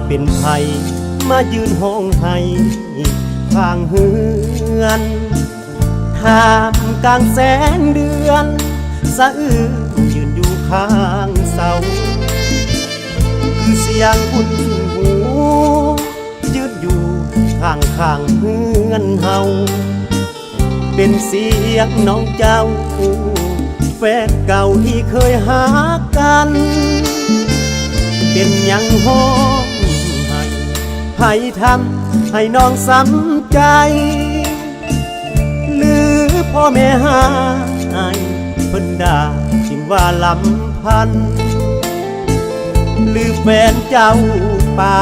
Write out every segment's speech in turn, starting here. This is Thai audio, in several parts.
เป็นไผมายืนห้องให้ข้างเฮือนท่ามกลางแสงเดือนสะอื้นยืนอยู่ข้างเสาคือเสียงอุ่นหูยืนอยู่ข้างเฮือนเฮาเป็นเสียงน้องเจ้าแฟนเก่าที่เคยหากันเป็นยังห้องให้ทำให้น้องซ้ำใจหรือพ่อแม่หายเพิ่นด่าทิมว่าลำพันหรือแฟนเจ้าป่า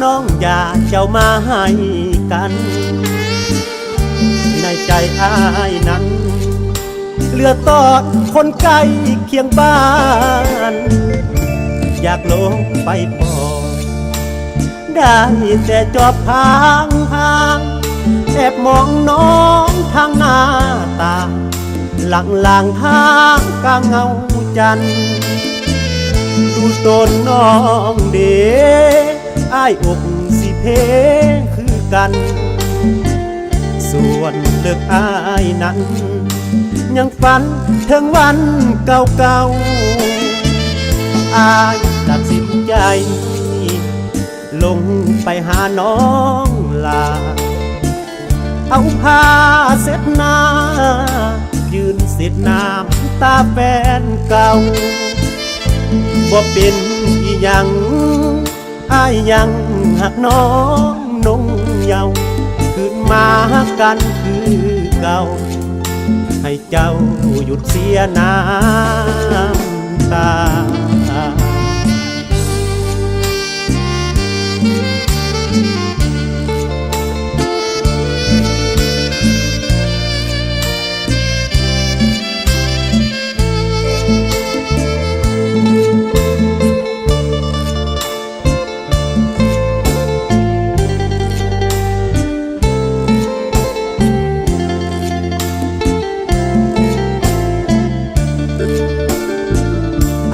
น้องอยากเจ้ามาให้กันในใจอ้ายนั้นเหลือตอดคนใกล้เคียงบ้านอยากลงไปปอได้แต่จอบทางแอบมองน้องทางหน้าตาหลังทางกลางเงาจันทร์ดูต้นน้องเดอ้ายอกสิเพคือกันส่วนเลิกอ้ายนั้นยังฝันถึงวันเก่าๆอ้ายตัดสินใจลงไปหาน้องลาเอาผ้าเช็ดหน้ายืนเสียดน้ำตาแฟนเก่าบ่เป็นอีหยังอ้ายยังหักน้องนงเยาว์คืนมากันคือเก่าให้เจ้าหยุดเสียน้ำตา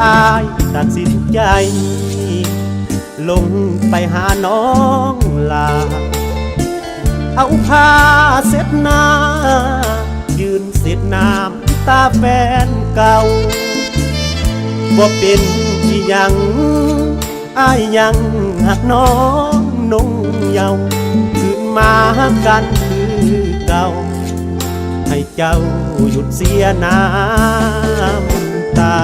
อ้ายตัดสินใจลงไปหาน้องลาเอาผ้าเช็ดหน้ายืนเสียดน้ำตาแฟนเก่าบ่เป็นที่ยังอ้ายยังหักน้องนงเยาว์คืนมากันคือเก่าให้เจ้าหยุดเสียน้ำตา